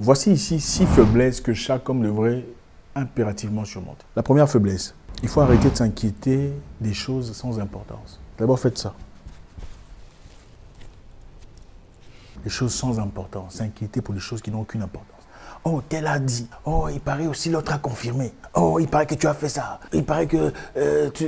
Voici ici 6 faiblesses que chaque homme devrait impérativement surmonter. La première faiblesse, il faut arrêter de s'inquiéter des choses sans importance. D'abord, faites ça. Les choses sans importance, s'inquiéter pour des choses qui n'ont aucune importance. Oh, tel a dit. Oh, il paraît aussi l'autre a confirmé. Oh, il paraît que tu as fait ça. Il paraît que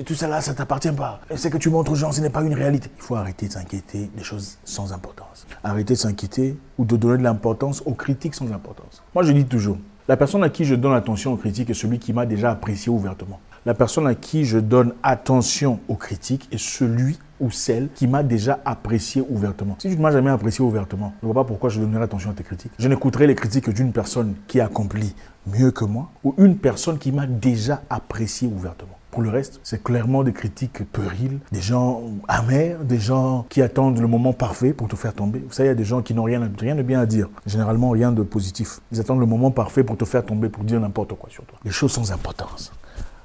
tout ça là, ça ne t'appartient pas. C'est que tu montres aux gens, ce n'est pas une réalité. Il faut arrêter de s'inquiéter des choses sans importance. Arrêter de s'inquiéter ou de donner de l'importance aux critiques sans importance. Moi, je dis toujours, la personne à qui je donne attention aux critiques est celui qui m'a déjà apprécié ouvertement. La personne à qui je donne attention aux critiques est celui ou celle qui m'a déjà apprécié ouvertement. Si tu ne m'as jamais apprécié ouvertement, je ne vois pas pourquoi je donnerai attention à tes critiques. Je n'écouterai les critiques d'une personne qui accomplit mieux que moi ou une personne qui m'a déjà apprécié ouvertement. Pour le reste, c'est clairement des critiques puériles, des gens amers, des gens qui attendent le moment parfait pour te faire tomber. Vous savez, il y a des gens qui n'ont rien de bien à dire, généralement rien de positif. Ils attendent le moment parfait pour te faire tomber, pour dire n'importe quoi sur toi. Les choses sans importance.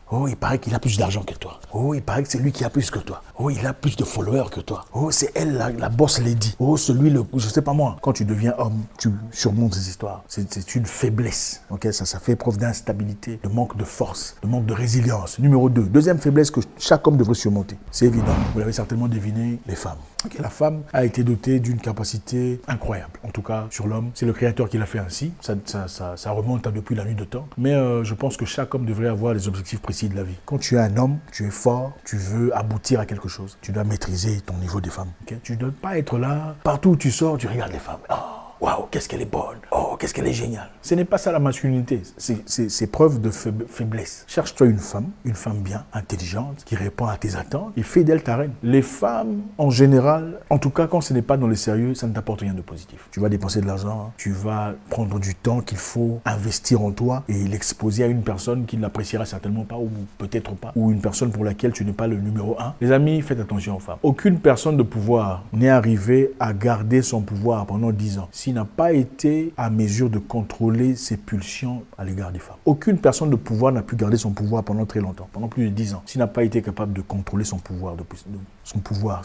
Oh, il paraît qu'il a plus d'argent que toi. Oh, il paraît que c'est lui qui a plus que toi. Oh, il a plus de followers que toi. Oh, c'est elle, la boss lady. Oh, celui, je sais pas moi. Quand tu deviens homme, tu surmontes ces histoires. C'est une faiblesse. Okay? Ça fait preuve d'instabilité, de manque de force, de manque de résilience. Numéro 2. Deuxième faiblesse que chaque homme devrait surmonter. C'est évident. Vous l'avez certainement deviné, les femmes. Okay, la femme a été dotée d'une capacité incroyable. En tout cas, sur l'homme, c'est le Créateur qui l'a fait ainsi. Ça remonte à depuis la nuit de temps. Mais je pense que chaque homme devrait avoir des objectifs précis de la vie. Quand tu es un homme, tu es fort, tu veux aboutir à quelque chose. Tu dois maîtriser ton niveau des femmes. Okay? Tu ne dois pas être là, partout où tu sors, tu regardes les femmes. Oh, waouh, qu'est-ce qu'elle est bonne. Oh, qu'est-ce qu'elle est géniale. Ce n'est pas ça la masculinité. C'est preuve de faiblesse. Cherche-toi une femme bien, intelligente, qui répond à tes attentes et fais d'elle ta reine. Les femmes, en général, en tout cas quand ce n'est pas dans le sérieux, ça ne t'apporte rien de positif. Tu vas dépenser de l'argent, tu vas prendre du temps qu'il faut investir en toi et l'exposer à une personne qui ne l'appréciera certainement pas ou peut-être pas, ou une personne pour laquelle tu n'es pas le numéro 1. Les amis, faites attention aux femmes. Aucune personne de pouvoir n'est arrivée à garder son pouvoir pendant 10 ans s'il n'a pas été à mesure de contrôler ses pulsions à l'égard des femmes. Aucune personne de pouvoir n'a pu garder son pouvoir pendant très longtemps, pendant plus de 10 ans, s'il n'a pas été capable de contrôler son pouvoir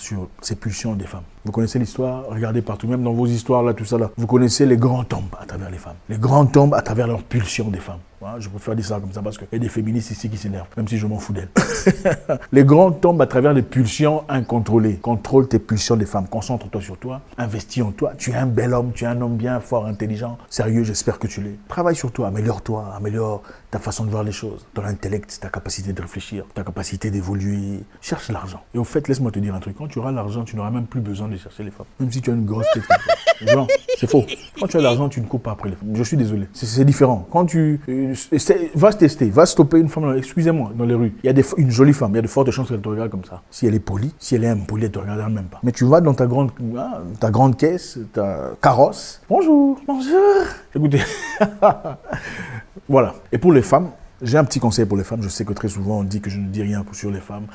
sur ses pulsions des femmes. Vous connaissez l'histoire, regardez partout, même dans vos histoires là, tout ça là. Vous connaissez les grands tombes à travers les femmes. Les grands tombes à travers leurs pulsions des femmes. Voilà, je préfère dire ça comme ça parce qu'il y a des féministes ici qui s'énervent, même si je m'en fous d'elles. Les grands tombent à travers des pulsions incontrôlées. Contrôle tes pulsions des femmes, concentre-toi sur toi, investis en toi. Tu es un bel homme, tu es un homme bien, fort, intelligent, sérieux, j'espère que tu l'es. Travaille sur toi, améliore-toi, améliore ta façon de voir les choses, ton intellect, ta capacité de réfléchir, ta capacité d'évoluer. Cherche l'argent. Et au fait, laisse-moi te dire un truc, quand tu auras l'argent, tu n'auras même plus besoin de chercher les femmes. Même si tu as une grosse tête. Genre, c'est faux. Quand tu as l'argent, tu ne cours pas après les femmes. Je suis désolé. C'est différent. Quand tu... va se tester, va stopper une femme, excusez-moi, dans les rues. Il y a une jolie femme, il y a de fortes chances qu'elle te regarde comme ça. Si elle est polie, si elle est impolie, elle ne te regardera même pas. Mais tu vas dans ta grande caisse, ta carrosse. Bonjour. Bonjour. Écoutez, voilà. Et pour les femmes, j'ai un petit conseil pour les femmes. Je sais que très souvent, on dit que je ne dis rien sur les femmes.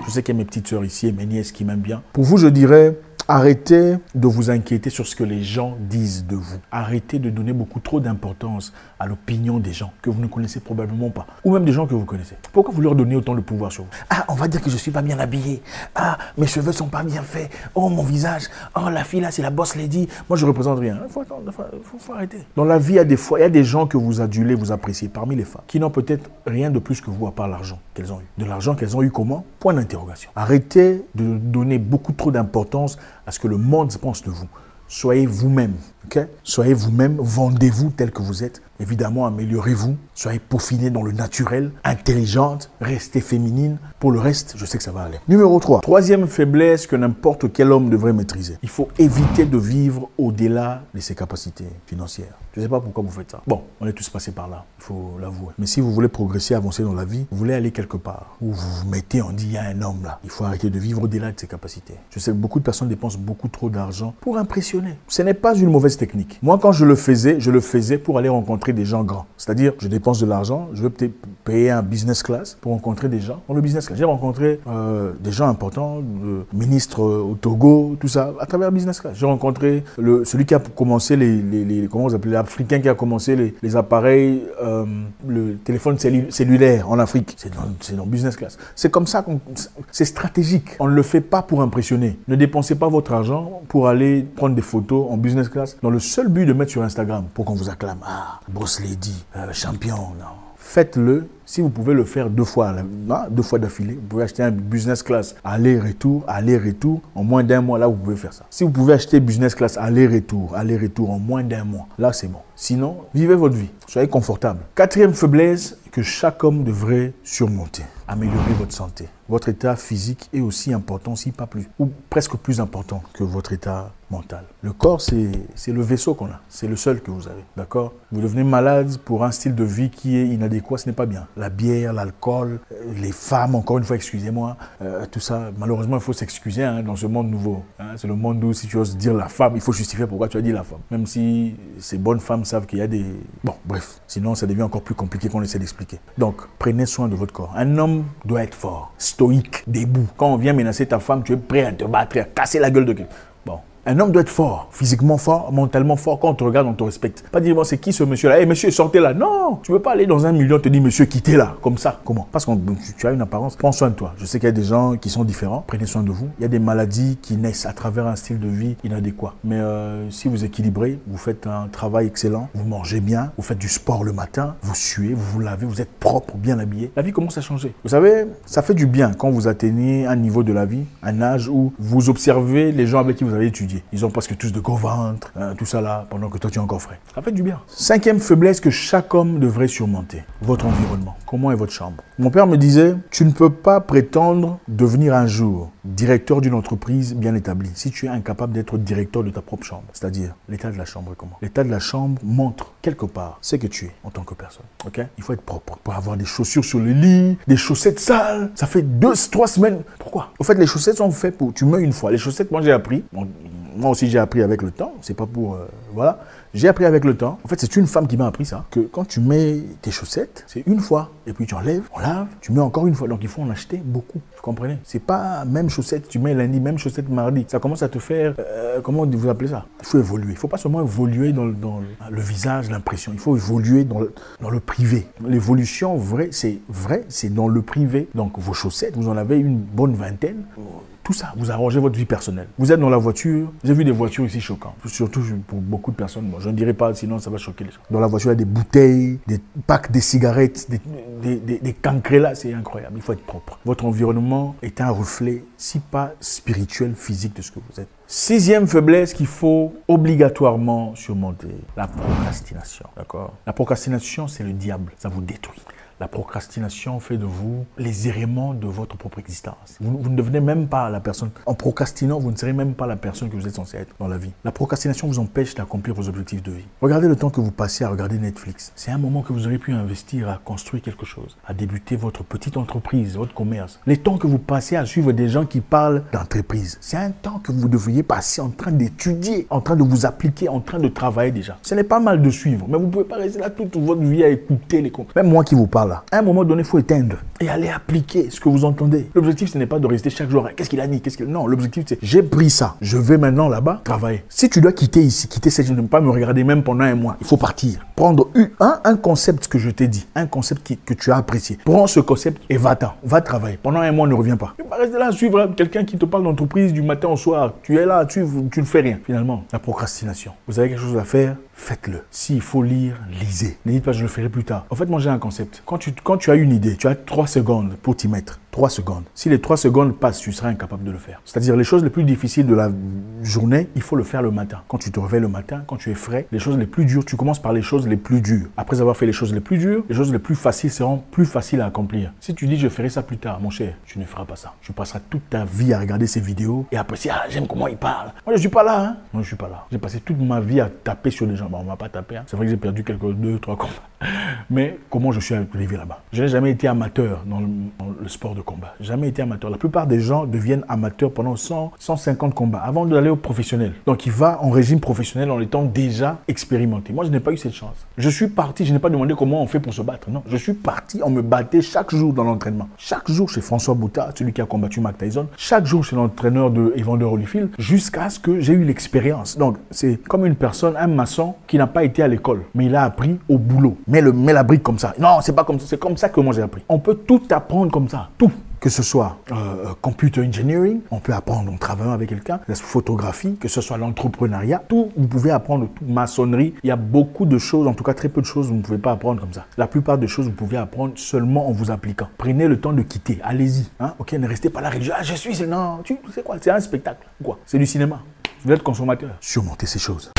Je sais qu'il y a mes petites sœurs ici et mes nièces qui m'aiment bien. Pour vous, je dirais... Arrêtez de vous inquiéter sur ce que les gens disent de vous. Arrêtez de donner beaucoup trop d'importance à l'opinion des gens que vous ne connaissez probablement pas. Ou même des gens que vous connaissez. Pourquoi vous leur donnez autant de pouvoir sur vous? Ah, on va dire que je ne suis pas bien habillé. Ah, mes cheveux ne sont pas bien faits. Oh, mon visage. Oh, la fille là, c'est la boss lady. Moi, je ne représente rien. Il faut arrêter. Dans la vie, il y a des gens que vous adulez, vous appréciez parmi les femmes, qui n'ont peut-être rien de plus que vous à part l'argent qu'elles ont eu. De l'argent qu'elles ont eu comment? Point d'interrogation. Arrêtez de donner beaucoup trop d'importance à ce que le monde pense de vous. Soyez vous-même, ok? Soyez vous-même, vendez-vous tel que vous êtes. Évidemment, améliorez-vous, soyez peaufinés dans le naturel, intelligente, restez féminine. Pour le reste, je sais que ça va aller. Numéro 3. Troisième faiblesse que n'importe quel homme devrait maîtriser. Il faut éviter de vivre au-delà de ses capacités financières. Je ne sais pas pourquoi vous faites ça. Bon, on est tous passés par là, il faut l'avouer. Mais si vous voulez progresser, avancer dans la vie, vous voulez aller quelque part, où vous vous mettez, on dit, il y a un homme là. Il faut arrêter de vivre au-delà de ses capacités. Je sais que beaucoup de personnes dépensent beaucoup trop d'argent pour impressionner. Ce n'est pas une mauvaise technique. Moi, quand je le faisais pour aller rencontrer des gens grands. C'est-à-dire, je dépense de l'argent, je veux peut-être payer un business class pour rencontrer des gens dans le business class. J'ai rencontré des gens importants, le ministre au Togo, tout ça, à travers le business class. J'ai rencontré celui qui a commencé comment vous appelez, l'Africain qui a commencé les appareils, le téléphone cellulaire en Afrique. C'est dans business class. C'est comme ça, c'est stratégique. On ne le fait pas pour impressionner. Ne dépensez pas votre argent pour aller prendre des photos en business class dans le seul but de mettre sur Instagram pour qu'on vous acclame. Ah, boss lady, champion, non. Faites-le. Si vous pouvez le faire 2 fois, 2 fois d'affilée, vous pouvez acheter un business class aller-retour, en moins d'1 mois, là vous pouvez faire ça. Si vous pouvez acheter business class aller-retour en moins d'1 mois, là c'est bon. Sinon, vivez votre vie, soyez confortable. 4e faiblesse que chaque homme devrait surmonter, améliorer votre santé. Votre état physique est aussi important, si pas plus, ou presque plus important que votre état mental. Le corps, c'est le vaisseau qu'on a, c'est le seul que vous avez, d'accord? Vous devenez malade pour un style de vie qui est inadéquat, ce n'est pas bien. La bière, l'alcool, les femmes, encore une fois, excusez-moi, tout ça, malheureusement, il faut s'excuser dans ce monde nouveau. C'est le monde où, si tu oses dire la femme, il faut justifier pourquoi tu as dit la femme. Même si ces bonnes femmes savent qu'il y a des... Bon, bref, sinon ça devient encore plus compliqué qu'on essaie d'expliquer. Donc, prenez soin de votre corps. Un homme doit être fort, stoïque, debout. Quand on vient menacer ta femme, tu es prêt à te battre, à casser la gueule de quelqu'un. Bon. Un homme doit être fort, physiquement fort, mentalement fort. Quand on te regarde, on te respecte. Pas dire, bon, c'est qui ce monsieur-là? Monsieur, sortez là. Non, tu ne veux pas aller dans un million, te dire, monsieur, quittez là. Comme ça. Comment? Parce que tu as une apparence. Prends soin de toi. Je sais qu'il y a des gens qui sont différents. Prenez soin de vous. Il y a des maladies qui naissent à travers un style de vie inadéquat. Mais si vous équilibrez, vous faites un travail excellent, vous mangez bien, vous faites du sport le matin, vous suez, vous vous lavez, vous êtes propre, bien habillé, la vie commence à changer. Vous savez, ça fait du bien quand vous atteignez un niveau de la vie, un âge où vous observez les gens avec qui vous avez étudié. Ils ont presque tous de gros ventre, tout ça là, pendant que toi tu es encore frais. Ça fait du bien. 5e faiblesse que chaque homme devrait surmonter, votre environnement. Comment est votre chambre? Mon père me disait, tu ne peux pas prétendre devenir un jour directeur d'une entreprise bien établie si tu es incapable d'être directeur de ta propre chambre. C'est-à-dire, l'état de la chambre est comment? L'état de la chambre montre quelque part ce que tu es en tant que personne. Ok? Il faut être propre. Pour avoir des chaussures sur le lit, des chaussettes sales, ça fait 2-3 semaines. Pourquoi? Au fait, les chaussettes sont faites pour... Tu mets une fois. Les chaussettes, moi j'ai appris. Moi aussi j'ai appris avec le temps. C'est pas pour... voilà. J'ai appris avec le temps. En fait, c'est une femme qui m'a appris ça. Que quand tu mets tes chaussettes, c'est une fois. Et puis tu enlèves, on lave, tu mets encore une fois. Donc il faut en acheter beaucoup. Vous comprenez? C'est pas même chaussette, tu mets lundi, même chaussette mardi. Ça commence à te faire... comment vous appelez ça? Il faut évoluer. Il ne faut pas seulement évoluer dans le visage, l'impression. Il faut évoluer dans le privé. L'évolution vraie, c'est dans le privé. Donc vos chaussettes, vous en avez une bonne vingtaine. Tout ça, vous arrangez votre vie personnelle. Vous êtes dans la voiture, j'ai vu des voitures ici choquantes, surtout pour beaucoup de personnes. Bon, je ne dirais pas, sinon ça va choquer les gens. Dans la voiture, il y a des bouteilles, des packs de cigarettes, des cancrés là, c'est incroyable. Il faut être propre. Votre environnement est un reflet, si pas spirituel, physique de ce que vous êtes. 6e faiblesse qu'il faut obligatoirement surmonter, la procrastination. D'accord? La procrastination, c'est le diable, ça vous détruit. La procrastination fait de vous les éléments de votre propre existence. Vous ne devenez même pas la personne. En procrastinant, vous ne serez même pas la personne que vous êtes censé être dans la vie. La procrastination vous empêche d'accomplir vos objectifs de vie. Regardez le temps que vous passez à regarder Netflix. C'est un moment que vous aurez pu investir à construire quelque chose, à débuter votre petite entreprise, votre commerce. Les temps que vous passez à suivre des gens qui parlent d'entreprise, c'est un temps que vous devriez passer en train d'étudier, en train de vous appliquer, en train de travailler déjà. Ce n'est pas mal de suivre, mais vous ne pouvez pas rester là toute votre vie à écouter les comptes. Même moi qui vous parle, à un moment donné, il faut éteindre et aller appliquer ce que vous entendez. L'objectif, ce n'est pas de rester chaque jour. Qu'est-ce qu'il a dit? Non, l'objectif, c'est j'ai pris ça. Je vais maintenant là-bas travailler. Si tu dois quitter ici, quitter cette, je ne peux pas me regarder même pendant un mois. Il faut partir. Prendre un concept que je t'ai dit, un concept que tu as apprécié. Prends ce concept et va-t'en. Va travailler. Pendant un mois, ne reviens pas. Tu ne vas pas rester là à suivre quelqu'un qui te parle d'entreprise du matin au soir. Tu es là, tu ne fais rien. Finalement, la procrastination. Vous avez quelque chose à faire? Faites-le. S'il faut lire, lisez. Ne dites pas, je le ferai plus tard. En fait, moi, j'ai un concept. Quand tu as une idée, tu as 3 secondes pour t'y mettre. 3 secondes. Si les 3 secondes passent, tu seras incapable de le faire. C'est-à-dire, les choses les plus difficiles de la journée, il faut le faire le matin. Quand tu te réveilles le matin, quand tu es frais, les choses les plus dures, tu commences par les choses les plus dures. Après avoir fait les choses les plus dures, les choses les plus faciles seront plus faciles à accomplir. Si tu dis, je ferai ça plus tard, mon cher, tu ne feras pas ça. Tu passeras toute ta vie à regarder ces vidéos et apprécier, j'aime comment il parle. Moi, je ne suis pas là, hein. Moi, je suis pas là. J'ai passé toute ma vie à taper sur des gens. Bon, on ne m'a pas tapé, hein. C'est vrai que j'ai perdu 2-3 combats. Mais comment je suis arrivé là-bas? Je n'ai jamais été amateur dans le sport de combat. Jamais été amateur. La plupart des gens deviennent amateurs pendant 150 combats avant d'aller au professionnel. Donc, il va en régime professionnel en étant déjà expérimenté. Moi, je n'ai pas eu cette chance. Je suis parti, je n'ai pas demandé comment on fait pour se battre. Non, je suis parti, on me battait chaque jour dans l'entraînement. Chaque jour chez François Bouta, celui qui a combattu Mike Tyson. Chaque jour chez l'entraîneur de Evander Holyfield, jusqu'à ce que j'ai eu l'expérience. Donc, c'est comme une personne, un maçon qui n'a pas été à l'école, mais il a appris au boulot. Mets la brique comme ça. Non, c'est pas comme ça. C'est comme ça que moi j'ai appris. On peut tout apprendre comme ça. Tout. que ce soit computer engineering, on peut apprendre en travaillant avec quelqu'un, la photographie, que ce soit l'entrepreneuriat, tout, vous pouvez apprendre, tout, maçonnerie. Il y a beaucoup de choses, en tout cas très peu de choses, vous ne pouvez pas apprendre comme ça. La plupart des choses, vous pouvez apprendre seulement en vous appliquant. Prenez le temps de quitter, allez-y. Hein? Ok, ne restez pas là, ah, je suis, non, tu sais quoi, c'est un spectacle, quoi, c'est du cinéma. Vous êtes consommateur. Surmontez ces choses.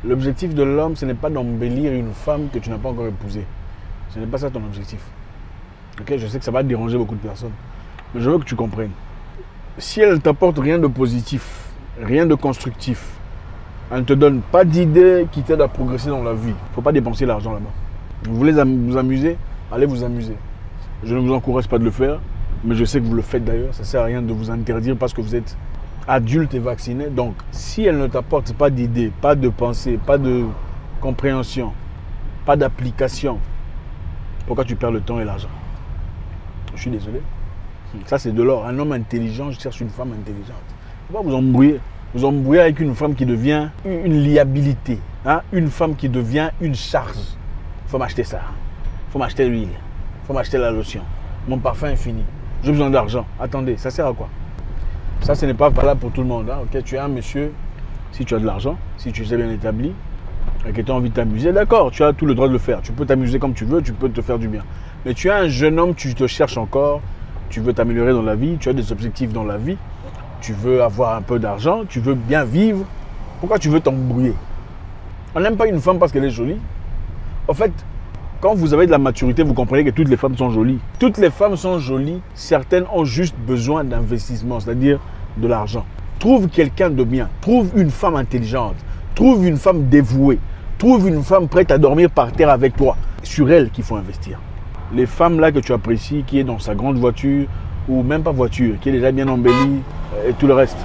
L'objectif de l'homme, ce n'est pas d'embellir une femme que tu n'as pas encore épousée. Ce n'est pas ça ton objectif. Ok, je sais que ça va déranger beaucoup de personnes. Mais je veux que tu comprennes. Si elle ne t'apporte rien de positif, rien de constructif, elle ne te donne pas d'idées qui t'aident à progresser dans la vie, il ne faut pas dépenser l'argent là-bas. Vous voulez vous amuser? Allez vous amuser. Je ne vous encourage pas de le faire, mais je sais que vous le faites d'ailleurs. Ça ne sert à rien de vous interdire parce que vous êtes adulte et vacciné. Donc, si elle ne t'apporte pas d'idées, pas de pensée, pas de compréhension, pas d'application, pourquoi tu perds le temps et l'argent? Je suis désolé. Ça, c'est de l'or. Un homme intelligent, je cherche une femme intelligente. Il ne faut pas vous embrouiller. Vous embrouillez avec une femme qui devient une liabilité. Hein? Une femme qui devient une charge. Il faut m'acheter ça. Il faut m'acheter l'huile. Il faut m'acheter la lotion. Mon parfum est fini. J'ai besoin d'argent. Attendez, ça sert à quoi? Ça, ce n'est pas valable pour tout le monde. Hein? Okay, tu es un monsieur, si tu as de l'argent, si tu es bien établi, et que tu as envie de t'amuser, d'accord, tu as tout le droit de le faire. Tu peux t'amuser comme tu veux, tu peux te faire du bien. Mais tu es un jeune homme, tu te cherches encore, tu veux t'améliorer dans la vie, tu as des objectifs dans la vie, tu veux avoir un peu d'argent, tu veux bien vivre. Pourquoi tu veux t'embrouiller? On n'aime pas une femme parce qu'elle est jolie. En fait, quand vous avez de la maturité, vous comprenez que toutes les femmes sont jolies. Toutes les femmes sont jolies, certaines ont juste besoin d'investissement, c'est-à-dire de l'argent. Trouve quelqu'un de bien, trouve une femme intelligente, trouve une femme dévouée, trouve une femme prête à dormir par terre avec toi. C'est sur elle qu'il faut investir. Les femmes là que tu apprécies, qui est dans sa grande voiture, ou même pas voiture, qui est déjà bien embellie, et tout le reste,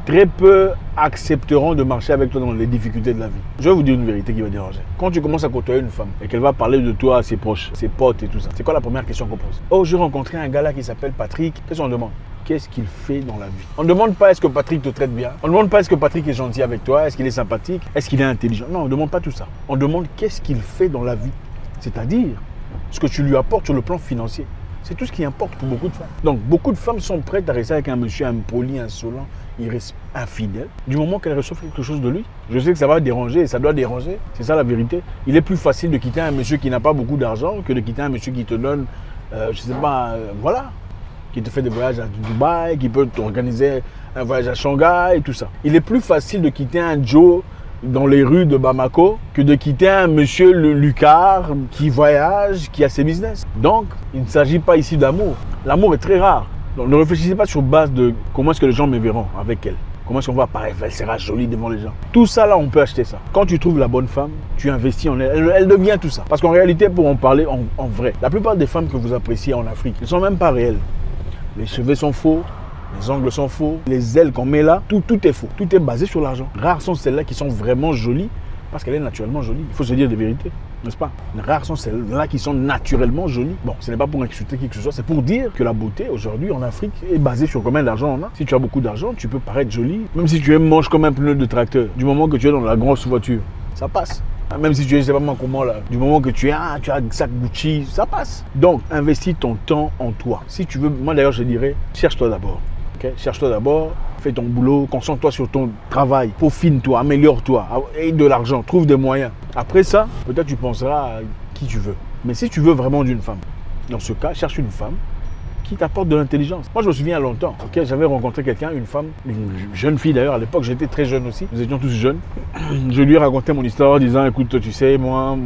très peu accepteront de marcher avec toi dans les difficultés de la vie. Je vais vous dire une vérité qui va déranger. Quand tu commences à côtoyer une femme et qu'elle va parler de toi à ses proches, ses potes et tout ça, c'est quoi la première question qu'on pose? Oh, j'ai rencontré un gars là qui s'appelle Patrick. Qu'est-ce qu'on demande? Qu'est-ce qu'il fait dans la vie? On ne demande pas est-ce que Patrick te traite bien. On ne demande pas est-ce que Patrick est gentil avec toi, est-ce qu'il est sympathique, est-ce qu'il est intelligent. Non, on ne demande pas tout ça. On demande qu'est-ce qu'il fait dans la vie. C'est-à-dire ce que tu lui apportes sur le plan financier. C'est tout ce qui importe pour beaucoup de femmes. Donc, beaucoup de femmes sont prêtes à rester avec un monsieur impoli, insolent, infidèle, du moment qu'elles reçoivent quelque chose de lui. Je sais que ça va déranger et ça doit déranger. C'est ça la vérité. Il est plus facile de quitter un monsieur qui n'a pas beaucoup d'argent que de quitter un monsieur qui te donne, je sais pas, voilà, qui te fait des voyages à Dubaï, qui peut t'organiser un voyage à Shanghai et tout ça. Il est plus facile de quitter un Joe dans les rues de Bamako que de quitter un monsieur Lucard qui voyage, qui a ses business. Donc, il ne s'agit pas ici d'amour. L'amour est très rare. Donc, ne réfléchissez pas sur base de comment est-ce que les gens me verront avec elle. Comment est-ce qu'on va apparaître, elle sera jolie devant les gens. Tout ça là, on peut acheter ça. Quand tu trouves la bonne femme, tu investis en elle. Elle devient tout ça. Parce qu'en réalité, pour en parler en vrai, la plupart des femmes que vous appréciez en Afrique ne sont même pas réelles. Les cheveux sont faux. Les ongles sont faux, les ailes qu'on met là, tout est faux. Tout est basé sur l'argent. Rares sont celles-là qui sont vraiment jolies parce qu'elle est naturellement jolie. Il faut se dire des vérités, n'est-ce pas? Rares sont celles-là qui sont naturellement jolies. Bon, ce n'est pas pour insulter qui que ce soit, c'est pour dire que la beauté aujourd'hui en Afrique est basée sur combien d'argent on a. Si tu as beaucoup d'argent, tu peux paraître jolie. Même si tu es moche comme un pneu de tracteur, du moment que tu es dans la grosse voiture, ça passe. Même si tu es, je sais pas comment là, du moment que tu as un sac Gucci, ça passe. Donc, investis ton temps en toi. Si tu veux, moi d'ailleurs je dirais, cherche-toi d'abord. Okay? Cherche-toi d'abord, fais ton boulot, concentre-toi sur ton travail, peaufine-toi, améliore-toi, aie de l'argent, trouve des moyens. Après ça, peut-être tu penseras à qui tu veux. Mais si tu veux vraiment d'une femme, dans ce cas, cherche une femme qui t'apporte de l'intelligence. Moi, je me souviens il y a longtemps, okay, j'avais rencontré quelqu'un, une femme, une jeune fille d'ailleurs, à l'époque, j'étais très jeune aussi, nous étions tous jeunes. Je lui ai raconté mon histoire en disant, écoute, tu sais, moi,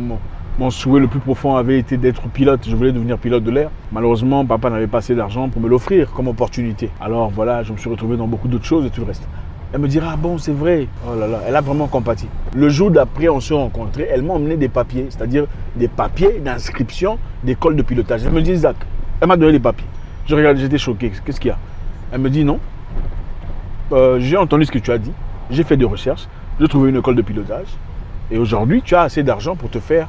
mon souhait le plus profond avait été d'être pilote. Je voulais devenir pilote de l'air. Malheureusement, papa n'avait pas assez d'argent pour me l'offrir comme opportunité. Alors voilà, je me suis retrouvé dans beaucoup d'autres choses et tout le reste. Elle me dira, ah bon, c'est vrai. Oh là là, elle a vraiment compati. Le jour d'après, on s'est rencontrés, elle m'a emmené des papiers, c'est-à-dire des papiers d'inscription d'école de pilotage. Elle me dit, Zach, elle m'a donné les papiers. Je regarde, j'étais choqué. Qu'est-ce qu'il y a? Elle me dit, non. J'ai entendu ce que tu as dit. J'ai fait des recherches. J'ai trouvé une école de pilotage. Et aujourd'hui, tu as assez d'argent pour te faire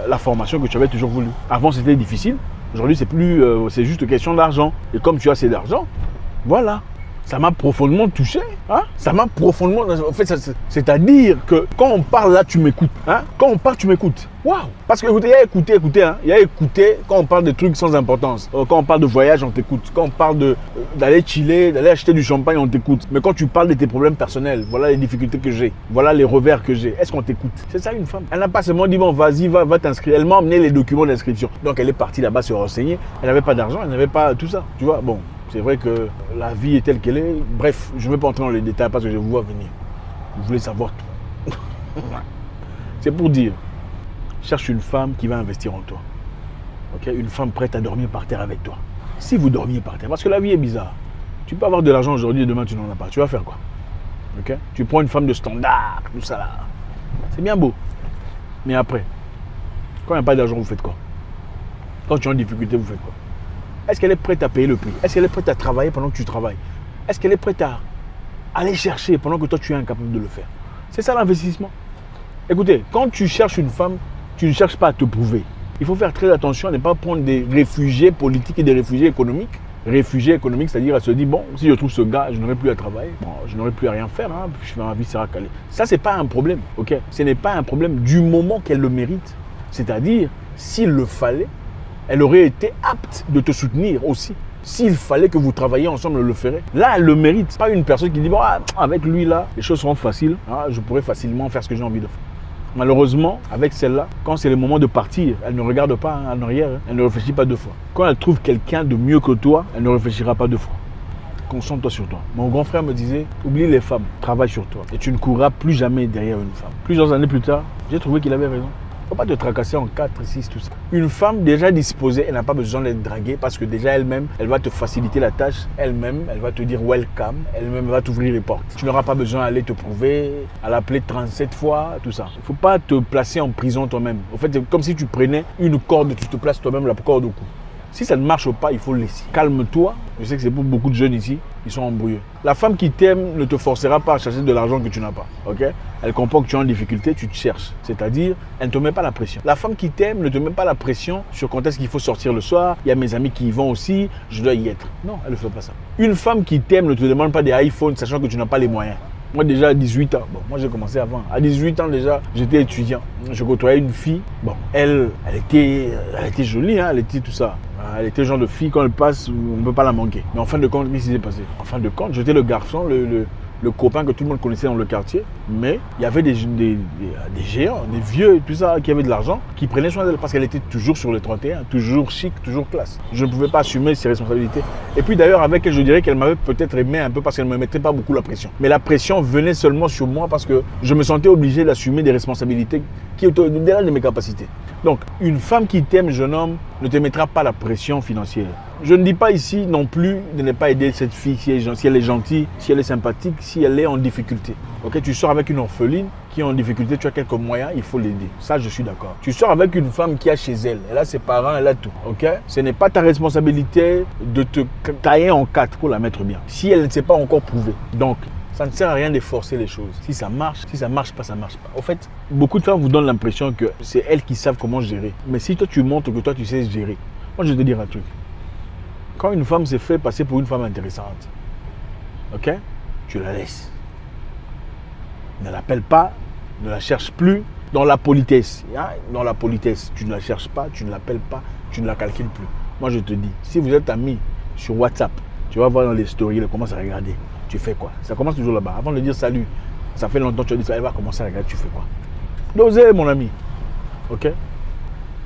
la formation que tu avais toujours voulu. Avant, c'était difficile. Aujourd'hui, c'est juste question d'argent. Et comme tu as assez d'argent, voilà. Ça m'a profondément touché. Hein? Ça m'a profondément... En fait, c'est-à-dire que quand on parle là, tu m'écoutes. Hein? Quand on parle, tu m'écoutes. Waouh! Parce que écoutez, il y a écouter. Hein? Il y a écouter quand on parle de trucs sans importance. Quand on parle de voyage, on t'écoute. Quand on parle d'aller chiller, d'aller acheter du champagne, on t'écoute. Mais quand tu parles de tes problèmes personnels, voilà les difficultés que j'ai. Voilà les revers que j'ai. Est-ce qu'on t'écoute? C'est ça une femme. Elle n'a pas seulement dit, bon, vas-y, va t'inscrire. Elle m'a emmené les documents d'inscription. Donc elle est partie là-bas se renseigner. Elle n'avait pas d'argent, elle n'avait pas tout ça. Tu vois, bon. C'est vrai que la vie est telle qu'elle est. Bref, je ne vais pas entrer dans les détails parce que je vous vois venir. Vous voulez savoir tout. C'est pour dire, cherche une femme qui va investir en toi. Okay? Une femme prête à dormir par terre avec toi. Si vous dormiez par terre, parce que la vie est bizarre. Tu peux avoir de l'argent aujourd'hui et demain tu n'en as pas. Tu vas faire quoi? Okay? Tu prends une femme de standard, tout ça là. C'est bien beau. Mais après, quand il n'y a pas d'argent, vous faites quoi? Quand tu es en difficulté, vous faites quoi? Est-ce qu'elle est prête à payer le prix? Est-ce qu'elle est prête à travailler pendant que tu travailles? Est-ce qu'elle est prête à aller chercher pendant que toi tu es incapable de le faire? C'est ça l'investissement. Écoutez, quand tu cherches une femme, tu ne cherches pas à te prouver. Il faut faire très attention à ne pas prendre des réfugiés politiques et des réfugiés économiques. Réfugiés économiques, c'est-à-dire à se dire, bon, si je trouve ce gars, je n'aurai plus à travailler, bon, je n'aurai plus à rien faire, hein, ma vie sera calée. Ça, ce n'est pas un problème, ok? Ce n'est pas un problème du moment qu'elle le mérite. C'est-à-dire, s'il le fallait, elle aurait été apte de te soutenir aussi. S'il fallait que vous travailliez ensemble, elle le ferait. Là, elle le mérite. Pas une personne qui dit, bon, avec lui là, les choses seront faciles. Hein, je pourrais facilement faire ce que j'ai envie de faire. Malheureusement, avec celle-là, quand c'est le moment de partir, elle ne regarde pas en arrière. Hein, elle ne réfléchit pas deux fois. Quand elle trouve quelqu'un de mieux que toi, elle ne réfléchira pas deux fois. Concentre-toi sur toi. Mon grand frère me disait, oublie les femmes, travaille sur toi. Et tu ne courras plus jamais derrière une femme. Plusieurs années plus tard, j'ai trouvé qu'il avait raison. Il ne faut pas te tracasser en 4, 6, tout ça. Une femme déjà disposée, elle n'a pas besoin d'être draguée parce que déjà elle-même, elle va te faciliter la tâche. Elle-même, elle va te dire welcome. Elle-même va t'ouvrir les portes. Tu n'auras pas besoin d'aller te prouver, à l'appeler 37 fois, tout ça. Il ne faut pas te placer en prison toi-même. En fait, c'est comme si tu prenais une corde, tu te places toi-même la corde au cou. Si ça ne marche pas, il faut le laisser. Calme-toi. Je sais que c'est pour beaucoup de jeunes ici, ils sont embrouillés. La femme qui t'aime ne te forcera pas à chercher de l'argent que tu n'as pas. Ok? Elle comprend que tu es en difficulté, tu te cherches. C'est-à-dire, elle ne te met pas la pression. La femme qui t'aime ne te met pas la pression sur quand est-ce qu'il faut sortir le soir. Il y a mes amis qui y vont aussi, je dois y être. Non, elle ne fait pas ça. Une femme qui t'aime ne te demande pas des iPhones, sachant que tu n'as pas les moyens. Moi déjà à 18 ans, bon, moi j'ai commencé avant. À 18 ans déjà, j'étais étudiant. Je côtoyais une fille. Bon, elle était jolie, hein, elle était tout ça. Elle était le genre de fille, quand elle passe, on ne peut pas la manquer. Mais en fin de compte, qu'est-ce qui s'est passé? En fin de compte, j'étais le garçon, le copain que tout le monde connaissait dans le quartier. Mais il y avait des géants, des vieux, tout ça, qui avaient de l'argent, qui prenaient soin d'elle parce qu'elle était toujours sur le 31, toujours chic, toujours classe. Je ne pouvais pas assumer ses responsabilités. Et puis d'ailleurs, avec elle, je dirais qu'elle m'avait peut-être aimé un peu parce qu'elle ne me mettait pas beaucoup la pression. Mais la pression venait seulement sur moi parce que je me sentais obligé d'assumer des responsabilités qui étaient au-delà de mes capacités. Donc, une femme qui t'aime, jeune homme, ne te mettra pas la pression financière. Je ne dis pas ici non plus de ne pas aider cette fille si elle est gentille, si elle est sympathique, si elle est en difficulté. Okay? Tu sors avec une orpheline qui est en difficulté, tu as quelques moyens, il faut l'aider. Ça, je suis d'accord. Tu sors avec une femme qui a chez elle, elle a ses parents, elle a tout. Okay? Ce n'est pas ta responsabilité de te tailler en quatre pour la mettre bien. Si elle ne s'est pas encore prouvée. Donc, ça ne sert à rien de forcer les choses. Si ça marche pas, ça marche pas. En fait, beaucoup de femmes vous donnent l'impression que c'est elles qui savent comment gérer. Mais si toi, tu montres que toi, tu sais gérer. Moi, je vais te dire un truc. Quand une femme s'est fait passer pour une femme intéressante, ok, tu la laisses. Ne l'appelle pas, ne la cherche plus. Dans la politesse, hein, dans la politesse, tu ne la cherches pas, tu ne l'appelles pas, tu ne la calcules plus. Moi, je te dis, si vous êtes amis sur WhatsApp, Tu vas voir dans les stories, il commence à regarder. Tu fais quoi? Ça commence toujours là-bas. Avant de dire salut, ça fait longtemps que tu as dit ça, elle va commencer à regarder, tu fais quoi? D'oser, mon ami. Ok?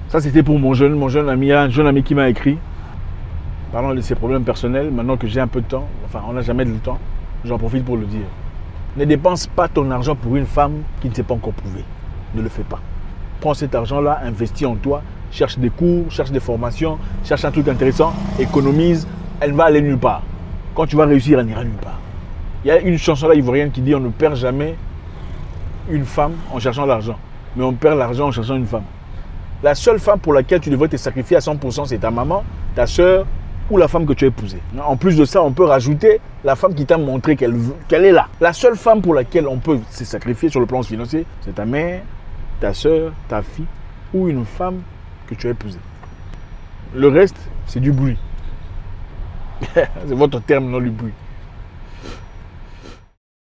Ça, c'était pour mon jeune ami, un jeune ami qui m'a écrit. Parlant de ses problèmes personnels, maintenant que j'ai un peu de temps, enfin, on n'a jamais de temps, j'en profite pour le dire. Ne dépense pas ton argent pour une femme qui ne s'est pas encore prouvée. Ne le fais pas. Prends cet argent-là, investis en toi, cherche des cours, cherche des formations, cherche un truc intéressant, économise, elle va aller nulle part. Quand tu vas réussir, elle n'ira nulle part. Il y a une chanson là ivoirienne qui dit on ne perd jamais une femme en cherchant l'argent, mais on perd l'argent en cherchant une femme. La seule femme pour laquelle tu devrais te sacrifier à 100%, c'est ta maman, ta soeur ou la femme que tu as épousée. En plus de ça, on peut rajouter la femme qui t'a montré qu'elle est là. La seule femme pour laquelle on peut se sacrifier sur le plan financier, c'est ta mère, ta soeur, ta fille ou une femme que tu as épousée. Le reste, c'est du bruit. C'est votre terme, non du bruit.